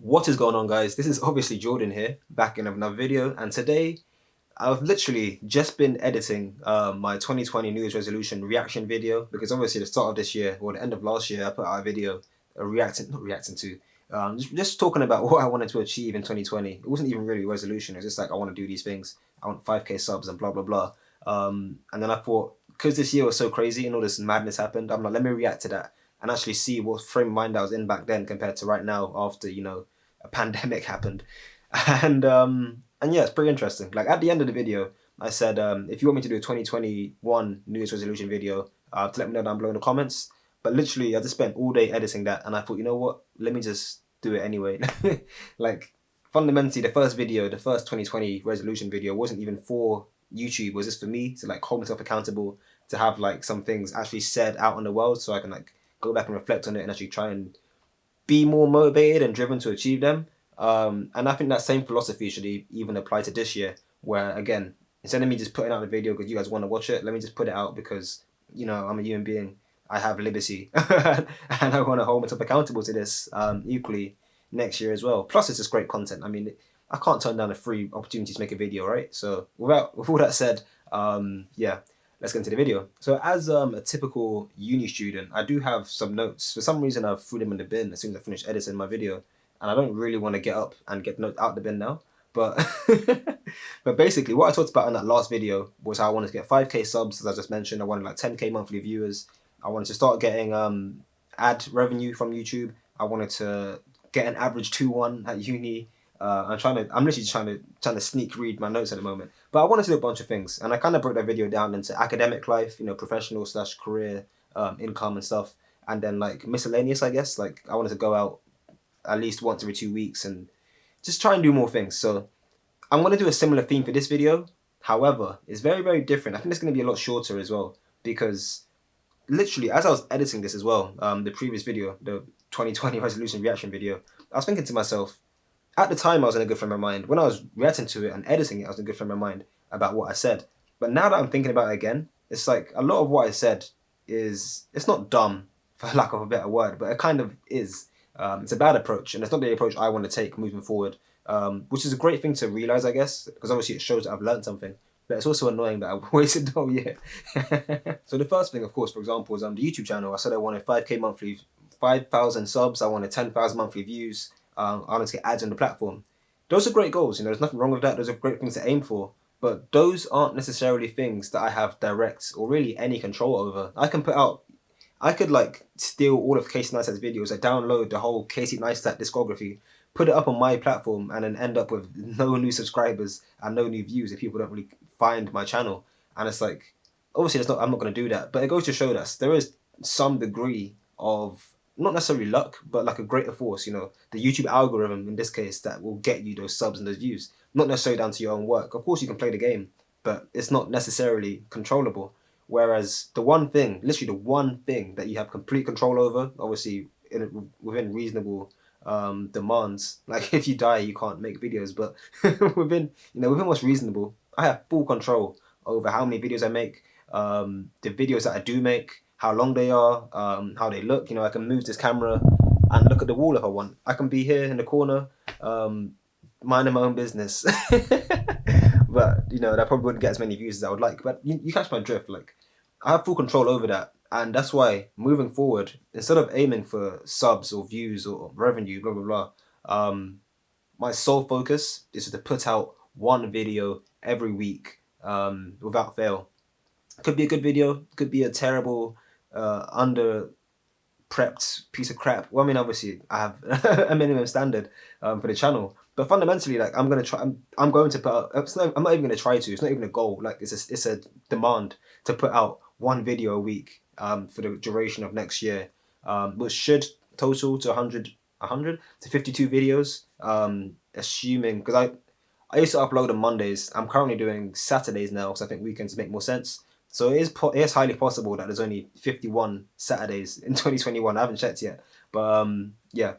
What is going on, guys? This is obviously Jordan here, back in another video, and today I've literally just been editing my 2020 New Year's resolution reaction video, because obviously the start of this year, or the end of last year, I put out a video not reacting to, just talking about what I wanted to achieve in 2020. It wasn't even really a resolution, it was just like, I want to do these things, I want 5k subs and blah blah blah. And then I thought, because this year was so crazy and all this madness happened, I'm like, let me react to that and actually see what frame of mind I was in back then compared to right now after, a pandemic happened. And yeah, it's pretty interesting. Like at the end of the video, I said, if you want me to do a 2021 New Year's resolution video, to let me know down below in the comments. But literally, I just spent all day editing that, and I thought, you know what? Let me just do it anyway. Like fundamentally, the first video, the first 2020 resolution video, wasn't even for YouTube. It was just for me to like hold myself accountable, to have like some things actually said out in the world, so I can like go back and reflect on it and actually try and be more motivated and driven to achieve them. And I think that same philosophy should even apply to this year, where again, instead of me just putting out a video because you guys want to watch it, let me just put it out because, I'm a human being. I have liberty and I want to hold myself accountable to this equally next year as well. Plus, it's just great content. I mean, I can't turn down a free opportunity to make a video, right? So, with all that said, yeah, let's get into the video. So as a typical uni student, I do have some notes. For some reason, I've threw them in the bin as soon as I finished editing my video, and I don't really want to get up and get the notes out the bin now. But but basically, what I talked about in that last video was how I wanted to get 5k subs, as I just mentioned. I wanted like 10k monthly viewers. I wanted to start getting ad revenue from YouTube. I wanted to get an average 2-1 at uni. I'm literally trying to sneak read my notes at the moment. But I wanted to do a bunch of things, and I kind of broke that video down into academic life, professional slash career, income and stuff, and then like miscellaneous, I guess. Like I wanted to go out at least once every 2 weeks and just try and do more things. So I'm gonna do a similar theme for this video. However, it's very, very different. I think it's gonna be a lot shorter as well, because literally as I was editing this as well, the previous video, the 2020 resolution reaction video, I was thinking to myself, at the time I was in a good frame of mind. When I was reacting to it and editing it, I was in a good frame of mind about what I said. But now that I'm thinking about it again, it's like a lot of what I said it's not dumb, for lack of a better word, but it kind of is. It's a bad approach, and it's not the approach I want to take moving forward, which is a great thing to realize, I guess, because obviously it shows that I've learned something. But it's also annoying that I've wasted the whole year. So the first thing, of course, for example, is the YouTube channel. I said I wanted 5k monthly, 5,000 subs. I wanted 10,000 monthly views. I wanted to get ads on the platform. Those are great goals. There's nothing wrong with that. Those are great things to aim for. But those aren't necessarily things that I have direct or really any control over. I could like steal all of Casey Neistat's videos, I download the whole Casey Neistat discography, put it up on my platform, and then end up with no new subscribers and no new views if people don't really find my channel. And it's like, obviously, I'm not going to do that. But it goes to show that there is some degree of not necessarily luck, but like a greater force. The YouTube algorithm in this case that will get you those subs and those views. Not necessarily down to your own work. Of course, you can play the game, but it's not necessarily controllable. Whereas the one thing, literally the one thing that you have complete control over, obviously within reasonable demands. Like if you die, you can't make videos, but within what's reasonable, I have full control over how many videos I make, the videos that I do make, how long they are, how they look. I can move this camera and look at the wall if I want. I can be here in the corner, minding my own business. But that probably wouldn't get as many views as I would like. But you catch my drift. Like I have full control over that, and that's why moving forward, instead of aiming for subs or views or revenue, blah blah blah, my sole focus is to put out one video every week, without fail. Could be a good video, could be a terrible, under prepped piece of crap. Well, I mean, obviously, I have a minimum standard for the channel, but fundamentally, like, I'm gonna try. I'm going to put out. I'm not even gonna try to. It's not even a goal. Like, it's a demand to put out one video a week for the duration of next year, which should total to 100 to 52 videos. Assuming, because I used to upload on Mondays. I'm currently doing Saturdays now, because I think weekends make more sense. So it is highly possible that there's only 51 Saturdays in 2021. I haven't checked yet, but yeah,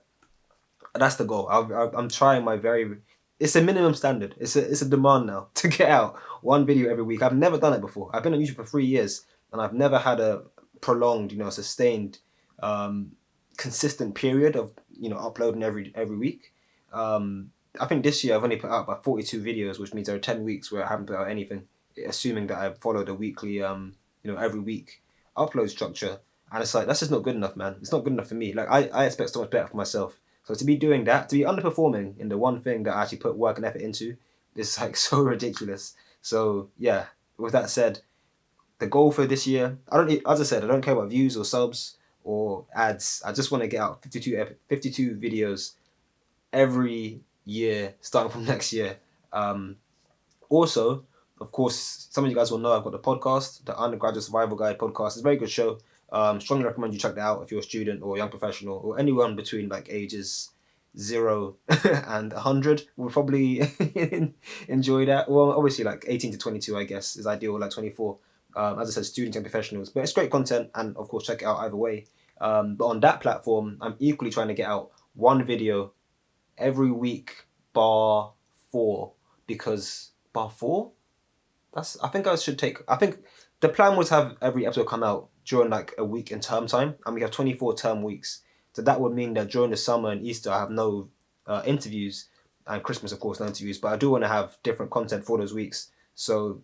that's the goal. I'm trying my very. It's a minimum standard. It's a demand now to get out one video every week. I've never done it before. I've been on YouTube for 3 years, and I've never had a prolonged, sustained, consistent period of uploading every week. I think this year I've only put out about 42 videos, which means there are 10 weeks where I haven't put out anything, assuming that I followed a weekly, every week upload structure. And it's like, that's just not good enough, man. It's not good enough for me. Like, I expect so much better for myself. So to be doing that, to be underperforming in the one thing that I actually put work and effort into, is like so ridiculous. So yeah, with that said, the goal for this year, as I said, I don't care about views or subs or ads. I just want to get out 52 videos every year starting from next year. Also, of course, some of you guys will know I've got the podcast, the Undergraduate Survival Guide podcast. It's a very good show. Strongly recommend you check that out if you're a student or a young professional or anyone between like ages 0 and 100 will probably enjoy that. Well, obviously, like 18 to 22, I guess, is ideal, like 24. As I said, students and professionals. But it's great content, and of course, check it out either way. But on that platform, I'm equally trying to get out one video every week, bar 4, because bar 4. I think I should take. I think the plan was to have every episode come out during like a week in term time, and we have 24 term weeks. So that would mean that during the summer and Easter, I have no interviews, and Christmas, of course, no interviews. But I do want to have different content for those weeks. So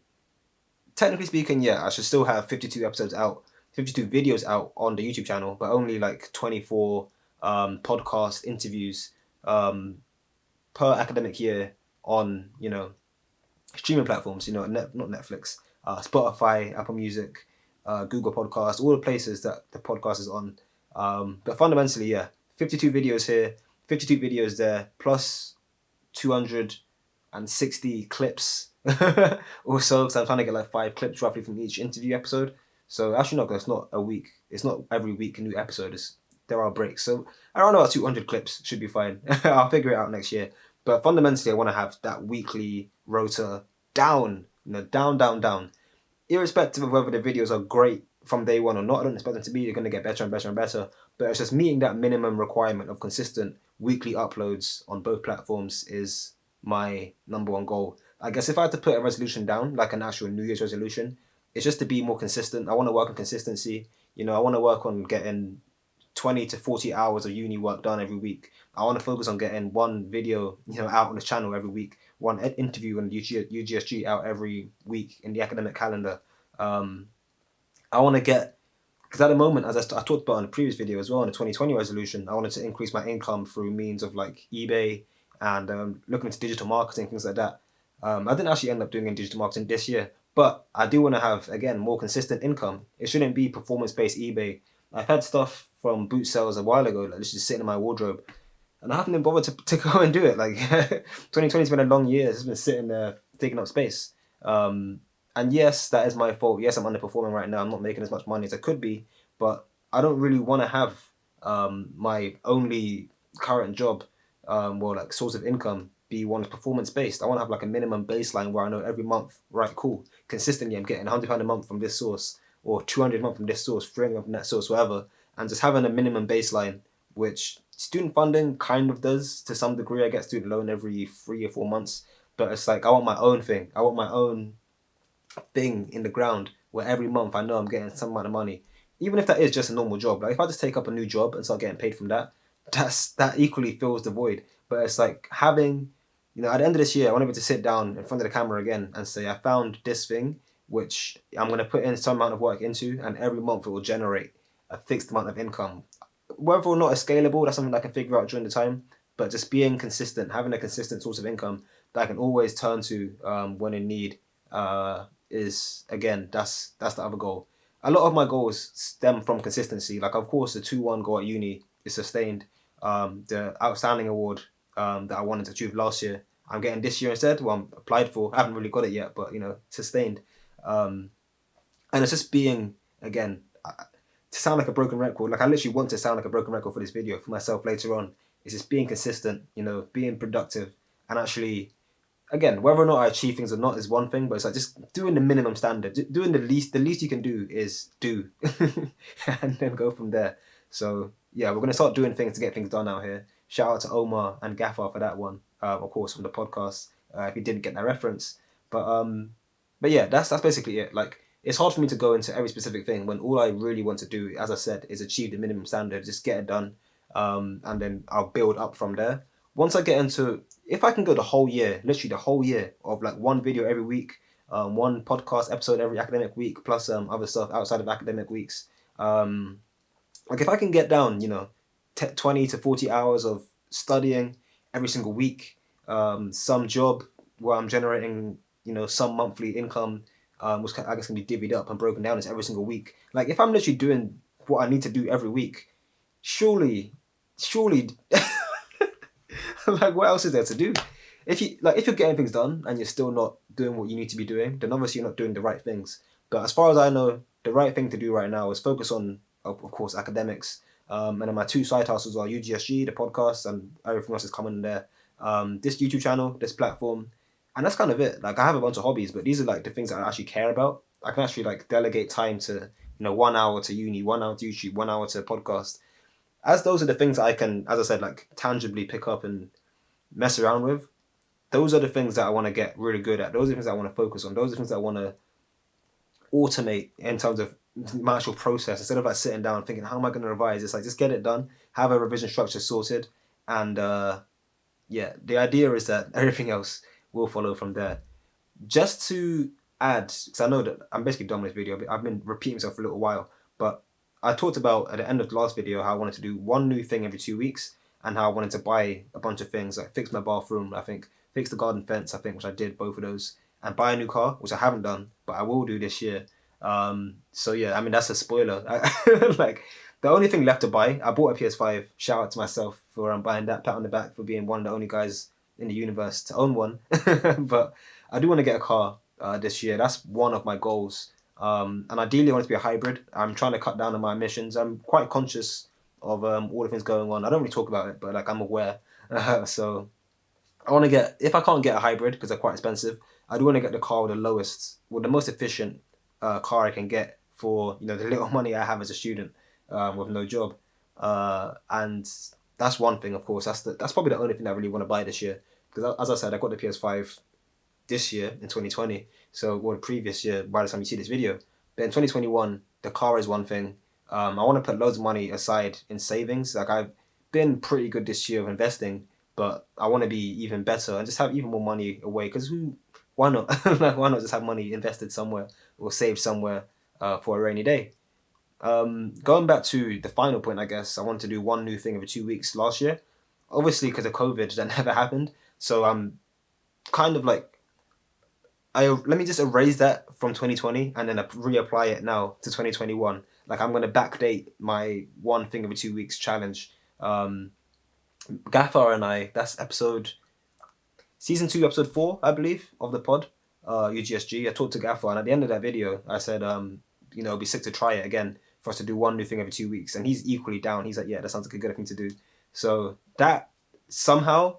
technically speaking, yeah, I should still have 52 episodes out, 52 videos out on the YouTube channel, but only like 24 podcast interviews per academic year on streaming platforms. Not Netflix, Spotify, Apple Music, Google Podcasts, all the places that the podcast is on. But fundamentally, yeah, 52 videos here, 52 videos there, plus 260 clips or so, because I'm trying to get like 5 clips roughly from each interview episode. So actually, no, it's not a week. It's not every week a new episode. There are breaks. So around about 200 clips should be fine. I'll figure it out next year. But fundamentally, I want to have that weekly rota down, down, down, down. Irrespective of whether the videos are great from day one or not, I don't expect them to be. They're going to get better and better and better. But it's just meeting that minimum requirement of consistent weekly uploads on both platforms is my number one goal. I guess if I had to put a resolution down, like an actual New Year's resolution, it's just to be more consistent. I want to work on consistency. I want to work on getting 20 to 40 hours of uni work done every week. I want to focus on getting one video, out on the channel every week, one interview on UGSG out every week in the academic calendar. I want to get, because at the moment, as I talked about in the previous video as well, in the 2020 resolution, I wanted to increase my income through means of like eBay and looking into digital marketing, things like that. I didn't actually end up doing any digital marketing this year, but I do want to have, again, more consistent income. It shouldn't be performance-based eBay. I've had stuff from boot sales a while ago, like this is sitting in my wardrobe, and I haven't been bothered to go and do it. Like 2020's been a long year. It's been sitting there taking up space. And yes, that is my fault. Yes, I'm underperforming right now. I'm not making as much money as I could be, but I don't really want to have my only current job, like source of income, be one that's performance based. I want to have like a minimum baseline where I know every month, right, cool, consistently I'm getting £100 a month from this source, or 200 a month from this source, 300 from that source, whatever, and just having a minimum baseline, which student funding kind of does to some degree. I get student loan every 3 or 4 months, but it's like I want my own thing. I want my own thing in the ground where every month I know I'm getting some amount of money, even if that is just a normal job. Like if I just take up a new job and start getting paid from that, that equally fills the void. But it's like having, at the end of this year, I want to be able to sit down in front of the camera again and say I found this thing which I'm going to put in some amount of work into, and every month it will generate a fixed amount of income. Whether or not it's scalable, that's something I can figure out during the time. But just being consistent, having a consistent source of income that I can always turn to when in need, is, again, that's the other goal. A lot of my goals stem from consistency. Like, of course, the 2-1 goal at uni is sustained. The outstanding award that I wanted to achieve last year, I'm getting this year instead. Well, I'm applied for. I haven't really got it yet, but sustained. And it's just being, again, to sound like a broken record. Like I literally want to sound like a broken record for this video for myself later on. It's just being consistent, being productive, and actually, again, whether or not I achieve things or not is one thing, but it's like just doing the minimum standard, doing the least. The least you can do is do, and then go from there. So yeah, we're gonna start doing things to get things done out here. Shout out to Omar and Gaffer for that one, of course, from the podcast. If you didn't get that reference, but yeah, that's basically it. Like it's hard for me to go into every specific thing when all I really want to do, as I said, is achieve the minimum standard, just get it done, and then I'll build up from there. once I get into, if I can go the whole year, literally the whole year of like one video every week, one podcast episode every academic week, plus other stuff outside of academic weeks. Um, like if I can get down, 20 to 40 hours of studying every single week, some job where I'm generating, some monthly income, which I guess can be divvied up and broken down as every single week. Like if I'm literally doing what I need to do every week, surely, like what else is there to do? If you're getting things done and you're still not doing what you need to be doing, then obviously you're not doing the right things. But as far as I know, the right thing to do right now is focus on, of course, academics. And then my two side hustles are UGSG, the podcast, and everything else is coming in there. This YouTube channel, this platform, and that's kind of it. Like I have a bunch of hobbies, but these are like the things that I actually care about. I can actually like delegate time to, 1 hour to uni, 1 hour to YouTube, 1 hour to podcast. As those are the things that I can, as I said, like tangibly pick up and mess around with. Those are the things that I want to get really good at. Those are the things that I want to focus on. Those are the things that I want to automate in terms of my actual process. Instead of like sitting down thinking, how am I going to revise? It's like just get it done, have a revision structure sorted, and yeah, the idea is that everything else will follow from there. Just to add, because I know that I'm basically done with this video, but I've been repeating myself for a little while, but I talked about at the end of the last video how I wanted to do one new thing every 2 weeks and how I wanted to buy a bunch of things, like fix my bathroom, I think, fix the garden fence, I think, which I did both of those, and buy a new car, which I haven't done, but I will do this year. So yeah, I mean, that's a spoiler. Like, the only thing left to buy, I bought a PS5. Shout out to myself for buying that, pat on the back for being one of the only guys in the universe to own one. But I do want to get a car this year. That's one of my goals. And ideally, I want it to be a hybrid. I'm trying to cut down on my emissions. I'm quite conscious of all the things going on. I don't really talk about it, but like I'm aware. So I want to get, if I can't get a hybrid because they're quite expensive, I do want to get the car with the lowest, with the most efficient car I can get for the little money I have as a student with no job. And that's one thing, of course. That's probably the only thing I really want to buy this year. Because as I said, I got the PS5 this year in 2020. So, well, the previous year by the time you see this video. But in 2021, the car is one thing. I want to put loads of money aside in savings. Like I've been pretty good this year of investing, but I want to be even better and just have even more money away. Because why not? Like, why not just have money invested somewhere or saved somewhere for a rainy day? Going back to the final point, I guess I wanted to do one new thing every 2 weeks last year. Obviously, because of COVID, that never happened. So I'm kind of like let me just erase that from 2020 and then reapply it now to 2021. Like I'm gonna backdate my one thing every 2 weeks challenge. Um, Gaffer and I, that's season 2, episode 4, I believe, of the pod, UGSG. I talked to Gaffer, and at the end of that video, I said, it'd be sick to try it again for us to do one new thing every 2 weeks, and he's equally down. He's like, yeah, that sounds like a good thing to do. So that somehow,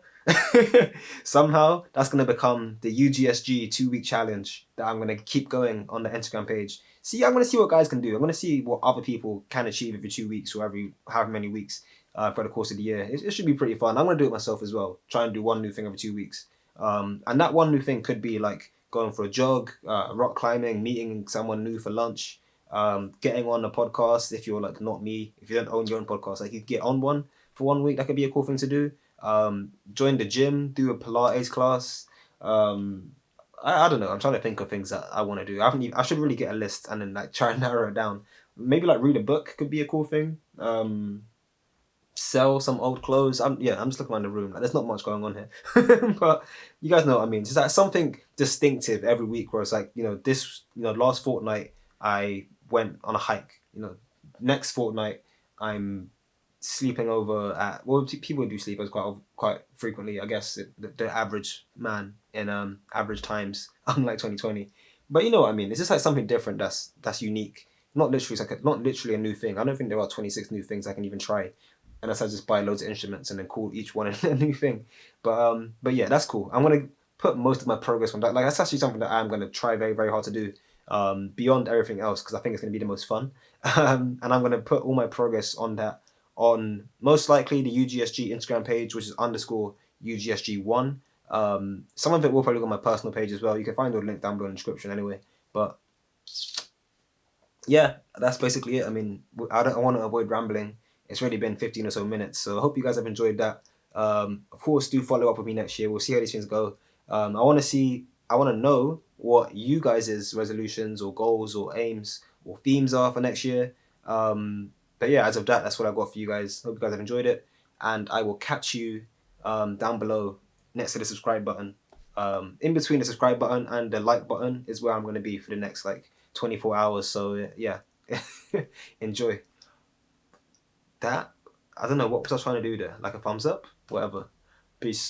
somehow, that's gonna become the UGSG 2 week challenge that I'm gonna keep going on the Instagram page. See, I'm gonna see what guys can do. I'm gonna see what other people can achieve every 2 weeks or every however many weeks for the course of the year. It should be pretty fun. I'm gonna do it myself as well. Try and do one new thing every 2 weeks. And that one new thing could be like going for a jog, rock climbing, meeting someone new for lunch, getting on a podcast. If you're like not me, if you don't own your own podcast, like you get on one for 1 week, that could be a cool thing to do. Join the gym, do a Pilates class. I don't know. I'm trying to think of things that I want to do. I should really get a list and then like try and narrow it down. Maybe like read a book could be a cool thing. Sell some old clothes. I'm just looking around the room. Like, there's not much going on here, but you guys know what I mean. It's like something distinctive every week where it's like this last fortnight I went on a hike. Next fortnight I'm sleeping over at people do sleep quite frequently. I guess the average man in average times, unlike 2020. But you know what I mean. It's just like something different that's unique. Not literally, it's like not literally a new thing. I don't think there are 26 new things I can even try unless I just buy loads of instruments and then call each one a new thing. But yeah, that's cool. I'm gonna put most of my progress on that. Like that's actually something that I'm gonna try very very hard to do. Beyond everything else because I think it's gonna be the most fun. And I'm gonna put all my progress on that on most likely the UGSG Instagram page, which is underscore UGSG1. Some of it will probably go on my personal page as well. You can find the link down below in the description anyway. But yeah, that's basically it. I mean, I want to avoid rambling. It's already been 15 or so minutes, so I hope you guys have enjoyed that. Of course, do follow up with me next year. We'll see how these things go. I want to I want to know what you guys' resolutions or goals or aims or themes are for next year. But yeah, as of that, that's what I got for you guys. Hope you guys have enjoyed it, and I will catch you down below next to the subscribe button. In between the subscribe button and the like button is where I'm going to be for the next like 24 hours. So yeah, enjoy that. I don't know what was I trying to do there. Like a thumbs up, whatever. Peace.